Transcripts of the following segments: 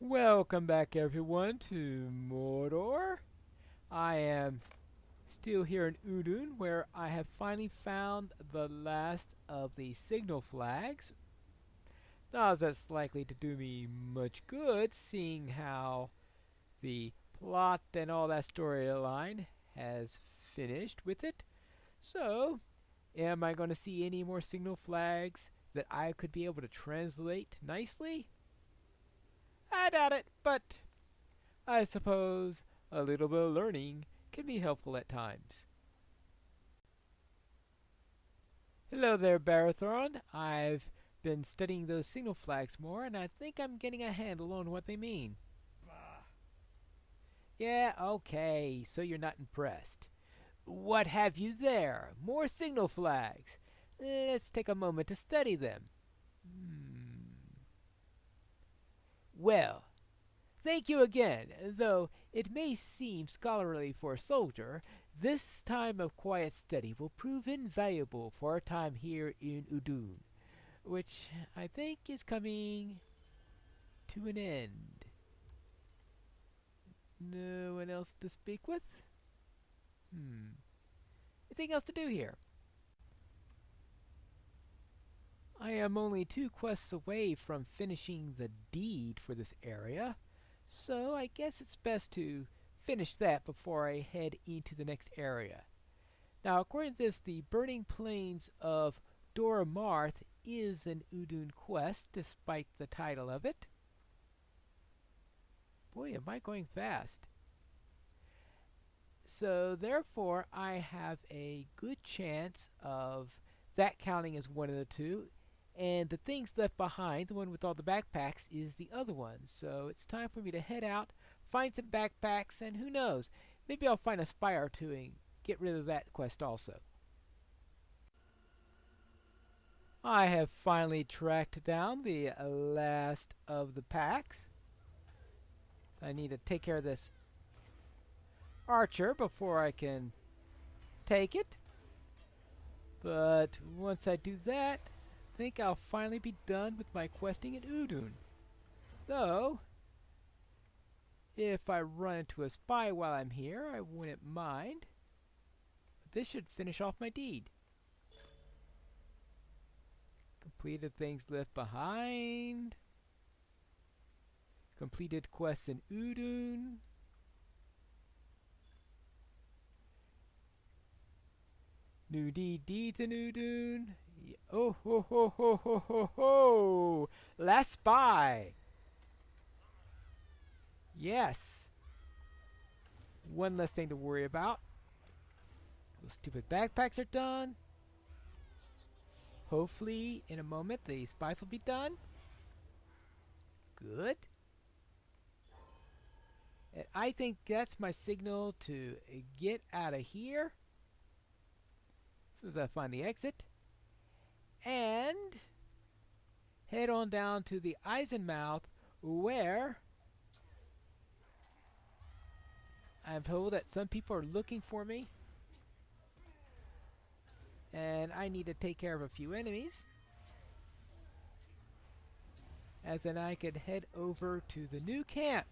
Welcome back everyone to Mordor. I am still here in Udun where I have finally found the last of the signal flags. Not as that's likely to do me much good seeing how the plot and all that storyline has finished with it. So, am I going to see any more signal flags that I could be able to translate nicely? I doubt it, but I suppose a little bit of learning can be helpful at times. Hello there, Barathron. I've been studying those signal flags more, and I think I'm getting a handle on what they mean. Yeah, okay, so you're not impressed. What have you there? More signal flags. Let's take a moment to study them. Well, thank you again, though it may seem scholarly for a soldier. This time of quiet study will prove invaluable for our time here in Udun, which I think is coming to an end. No one else to speak with? Anything else to do here? I am only 2 quests away from finishing the deed for this area, so I guess it's best to finish that before I head into the next area. Now, according to this, the Burning Plains of Dora Marth is an Udun quest, despite the title of it. Boy, am I going fast. So, therefore, I have a good chance of that counting as one of the two. And the things left behind, the one with all the backpacks, is the other one. So it's time for me to head out, find some backpacks, and who knows, maybe I'll find a spire or two and get rid of that quest also. I have finally tracked down the last of the packs. So I need to take care of this archer before I can take it. But once I do that, I think I'll finally be done with my questing in Udun. Though, if I run into a spy while I'm here, I wouldn't mind. But this should finish off my deed. Completed things left behind. Completed quests in Udun. New deeds in Udun. Oh ho ho ho ho ho ho! Last spy! Yes! One less thing to worry about. Those stupid backpacks are done. Hopefully, in a moment, the spies will be done. Good. And I think that's my signal to get out of here. As soon as I find the exit. And head on down to the Eisenmouth, where I'm told that some people are looking for me. And I need to take care of a few enemies. And then I could head over to the new camp,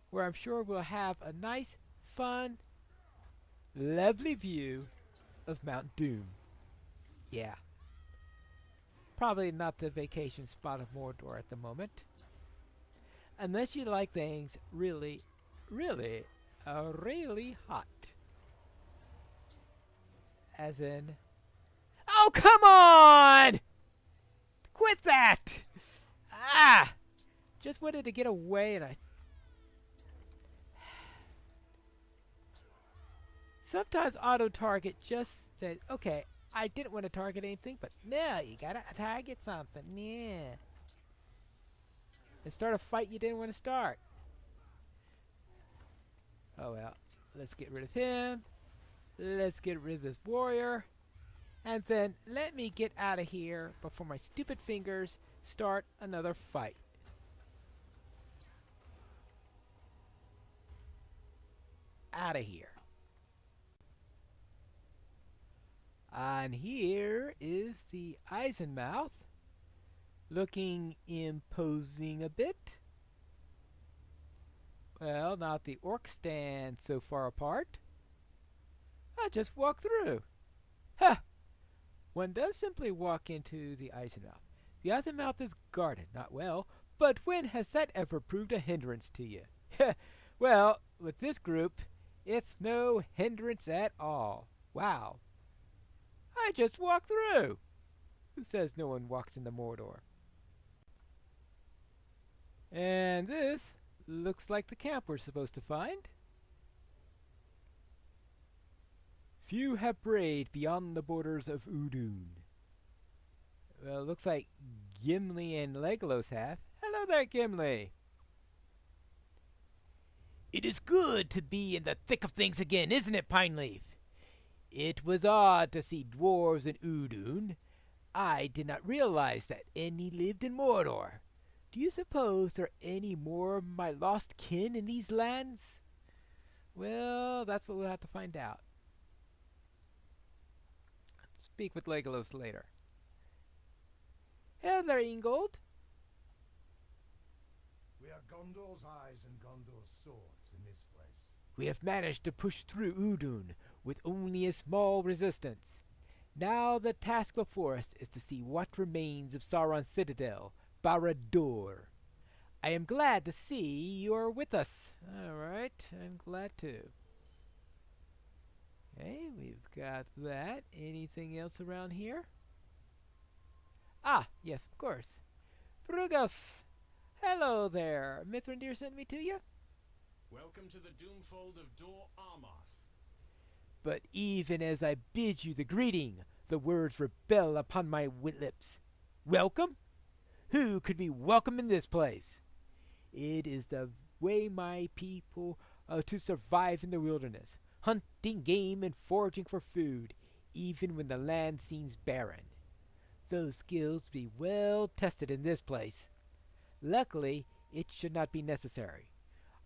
where I'm sure we'll have a nice, fun, lovely view of Mount Doom. Yeah. Probably not the vacation spot of Mordor at the moment. Unless you like things really, really, really hot. As in... Oh, come on! Quit that! Ah! Just wanted to get away and I... Sometimes auto-target just said, okay, I didn't want to target anything, but no, you gotta target something. Yeah. And start a fight you didn't want to start. Oh well, let's get rid of him. Let's get rid of this warrior. And then let me get out of here before my stupid fingers start another fight. Out of here. And here is the Eisenmouth. looking imposing a bit. Well, not the orc stand so far apart. I'll just walk through. Ha! One does simply walk into the Eisenmouth. The Eisenmouth is guarded, not well, but when has that ever proved a hindrance to you? Well, with this group, it's no hindrance at all. Wow. I just walked through. Who says no one walks into Mordor? And this looks like the camp we're supposed to find. Few have brayed beyond the borders of Udun. Well, it looks like Gimli and Legolas have. Hello there, Gimli. It is good to be in the thick of things again, isn't it, Pineleaf? It was odd to see dwarves in Udun. I did not realize that any lived in Mordor. Do you suppose there are any more of my lost kin in these lands? Well, that's what we'll have to find out. Speak with Legolas later. Hello there, Ingold. We are Gondor's eyes and Gondor's swords in this place. We have managed to push through Udun with only a small resistance. Now the task before us is to see what remains of Sauron's citadel, Barad-dûr. I am glad to see you are with us. All right, I'm glad too. Okay, we've got that. Anything else around here? Ah, yes, of course. Brugos! Hello there. Mithrandir sent me to you? Welcome to the Doomfold of Dor Armath. But even as I bid you the greeting, the words rebel upon my lips. Welcome? Who could be welcome in this place? It is the way my people to survive in the wilderness, hunting game and foraging for food, even when the land seems barren. Those skills be well tested in this place. Luckily, it should not be necessary.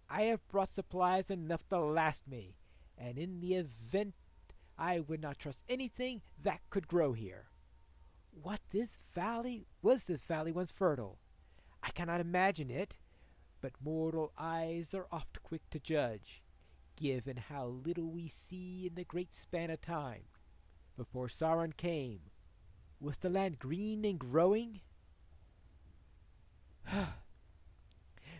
I have brought supplies enough to last me, and in the event I would not trust anything that could grow here. Was this valley once fertile? I cannot imagine it, but mortal eyes are oft quick to judge, given how little we see in the great span of time. Before Sauron came, was the land green and growing?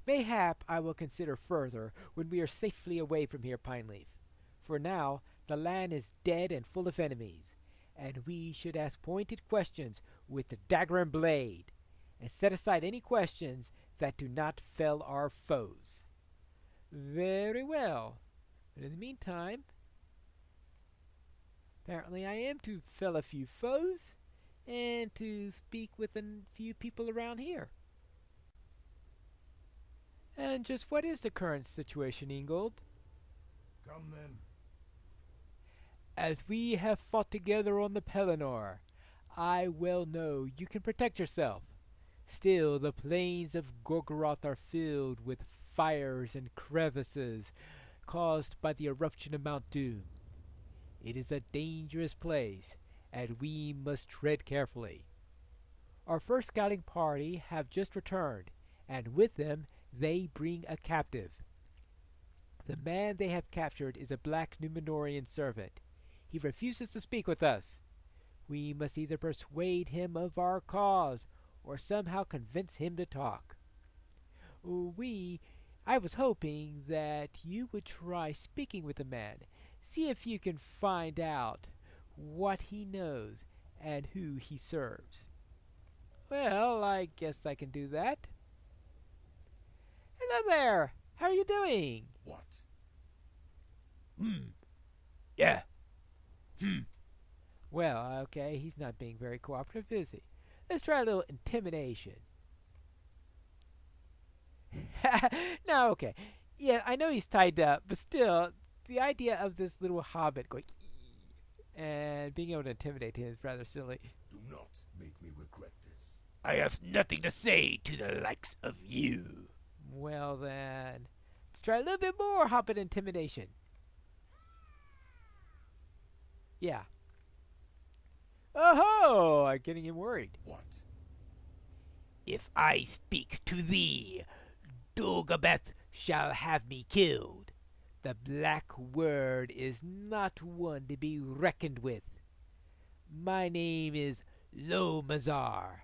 Mayhap I will consider further when we are safely away from here, Pineleaf. For now, the land is dead and full of enemies, and we should ask pointed questions with the dagger and blade, and set aside any questions that do not fell our foes. Very well. But in the meantime, apparently I am to fell a few foes, and to speak with a few people around here. And just what is the current situation, Ingold? Come then. As we have fought together on the Pelennor, I well know you can protect yourself. Still, the plains of Gorgoroth are filled with fires and crevices caused by the eruption of Mount Doom. It is a dangerous place, and we must tread carefully. Our first scouting party have just returned, and with them they bring a captive. The man they have captured is a black Númenórean servant. He refuses to speak with us. We must either persuade him of our cause, or somehow convince him to talk. I was hoping that you would try speaking with the man. See if you can find out what he knows and who he serves. Well, I guess I can do that. Hello there! How are you doing? What? Yeah. Well, okay, he's not being very cooperative, is he? Let's try a little intimidation. No, okay. Yeah, I know he's tied up, but still, the idea of this little hobbit going and being able to intimidate him is rather silly. Do not make me regret this. I have nothing to say to the likes of you. Well then, let's try a little bit more hobbit intimidation. Yeah. Oh-ho! I'm getting him worried. What? If I speak to thee, Dogobeth shall have me killed. The black word is not one to be reckoned with. My name is Lomazar.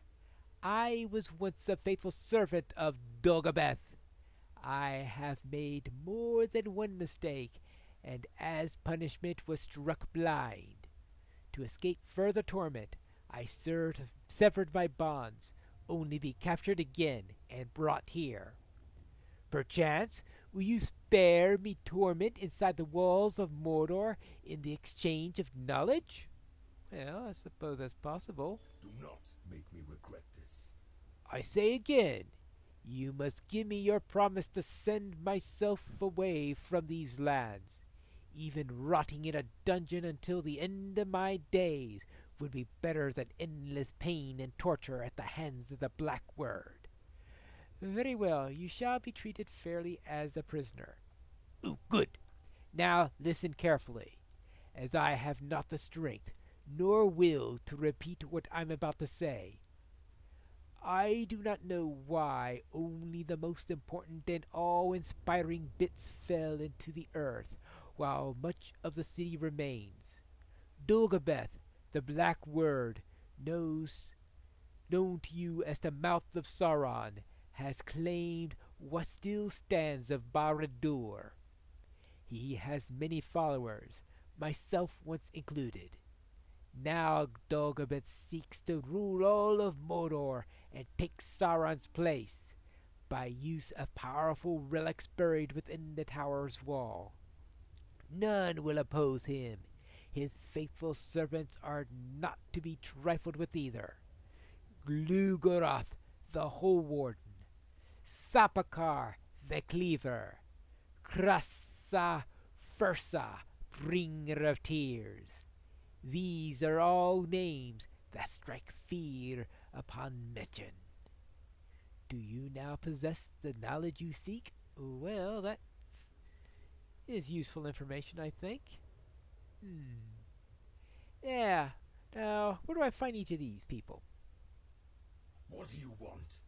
I was once a faithful servant of Dogobeth. I have made more than one mistake, and as punishment was struck blind. To escape further torment, I severed my bonds, only to be captured again and brought here. Perchance, will you spare me torment inside the walls of Mordor in the exchange of knowledge? Well, I suppose that's possible. Do not make me regret this. I say again, you must give me your promise to send myself away from these lands. Even rotting in a dungeon until the end of my days would be better than endless pain and torture at the hands of the Black Word. Very well, you shall be treated fairly as a prisoner. Ooh, good. Now listen carefully, as I have not the strength nor will to repeat what I'm about to say. I do not know why only the most important and awe-inspiring bits fell into the earth, while much of the city remains. Dogobeth, the Black Word, known to you as the Mouth of Sauron, has claimed what still stands of Barad-dûr. He has many followers, myself once included. Now Dogobeth seeks to rule all of Mordor and take Sauron's place by use of powerful relics buried within the tower's wall. None will oppose him. His faithful servants are not to be trifled with either. Glugoroth, the Hole Warden, Sapakar, the Cleaver, Krasa Fursa, Bringer of Tears. These are all names that strike fear upon mention. Do you now possess the knowledge you seek? Well, that is useful information, I think. Yeah. Now, where do I find each of these people? What do you want?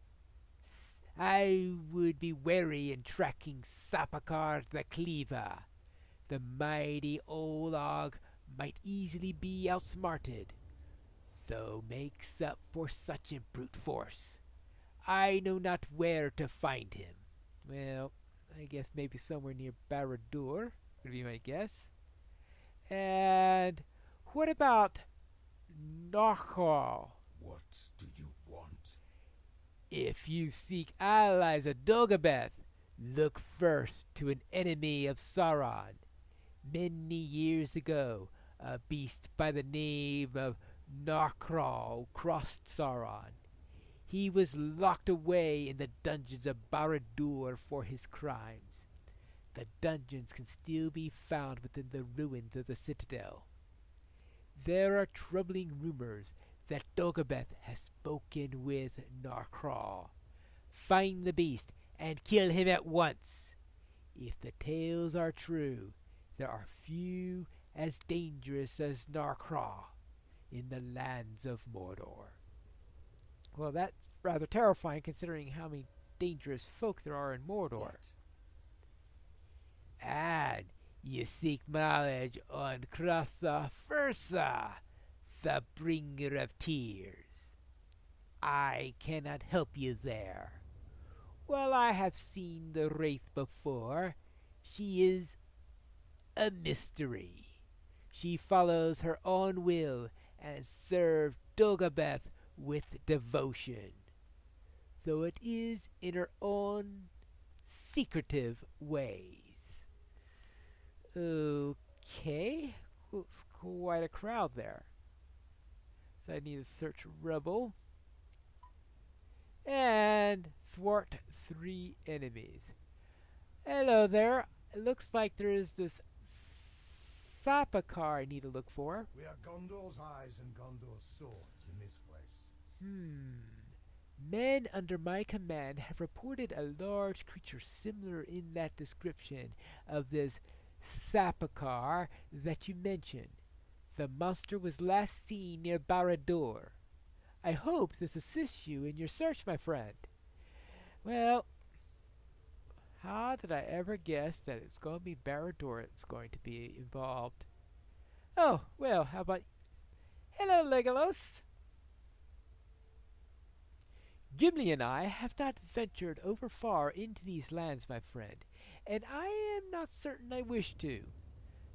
I would be wary in tracking Sapakar the Cleaver. The mighty Olog might easily be outsmarted, though makes up for such in brute force. I know not where to find him. Well, I guess maybe somewhere near Barad-dûr would be my guess. And what about Narchal? What do you want? If you seek allies of Dogobeth, look first to an enemy of Sauron. Many years ago, a beast by the name of Narchal crossed Sauron. He was locked away in the dungeons of Barad-dûr for his crimes. The dungeons can still be found within the ruins of the citadel. There are troubling rumors that Dogobeth has spoken with Narchal. Find the beast and kill him at once. If the tales are true, there are few as dangerous as Narchal in the lands of Mordor. Well, that's rather terrifying considering how many dangerous folk there are in Mordor. What? And you seek knowledge on Krasa Fursa, the Bringer of Tears. I cannot help you there. Well, I have seen the Wraith before. She is a mystery. She follows her own will and serves Dogobeth with devotion, though it is in her own secretive ways. Okay, it's quite a crowd there. So I need to search Rebel and thwart 3 enemies. Hello there. It looks like there is this Sapakar I need to look for. We are Gondor's eyes and Gondor's swords in this place. Men under my command have reported a large creature similar in that description of this Sapakar that you mentioned. The monster was last seen near Barad-dûr. I hope this assists you in your search, my friend. Well, how did I ever guess that it's going to be Barad-dûr that's going to be involved? Oh, well, how about... Hello, Legolas! Gimli and I have not ventured over far into these lands, my friend, and I am not certain I wish to.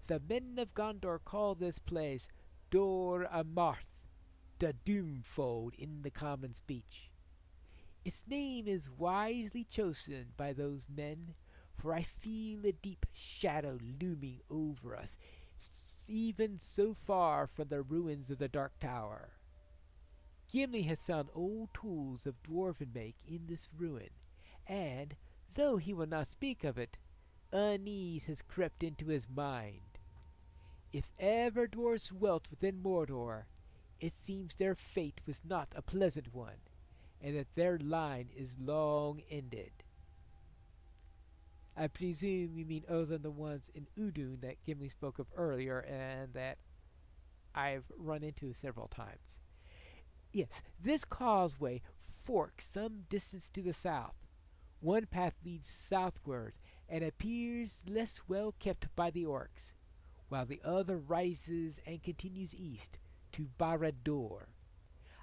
The men of Gondor call this place Dor Amarth, the Doomfold in the common speech. Its name is wisely chosen by those men, for I feel a deep shadow looming over us, even so far from the ruins of the Dark Tower. Gimli has found old tools of dwarven make in this ruin, and, though he will not speak of it, unease has crept into his mind. If ever dwarfs dwelt within Mordor, it seems their fate was not a pleasant one, and that their line is long ended. I presume you mean other than the ones in Udun that Gimli spoke of earlier and that I've run into several times. Yes, this causeway forks some distance to the south. One path leads southward and appears less well kept by the orcs, while the other rises and continues east to Barad-dûr.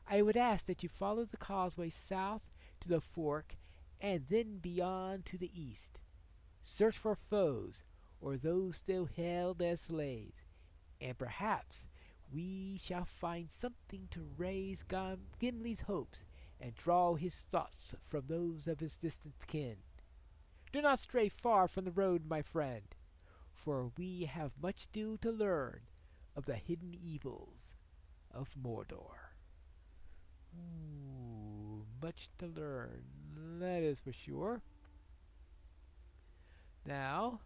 I would ask that you follow the causeway south to the fork and then beyond to the east. Search for foes or those still held as slaves, and perhaps we shall find something to raise Gimli's hopes and draw his thoughts from those of his distant kin. Do not stray far from the road, my friend, for we have much still to learn of the hidden evils of Mordor. Ooh, much to learn, that is for sure. Now,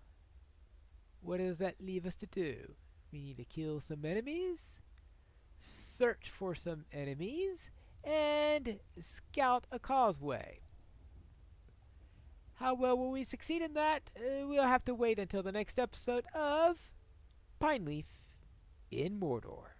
what does that leave us to do? We need to kill some enemies, search for some enemies, and scout a causeway. How well will we succeed in that? We'll have to wait until the next episode of Pineleaf in Mordor.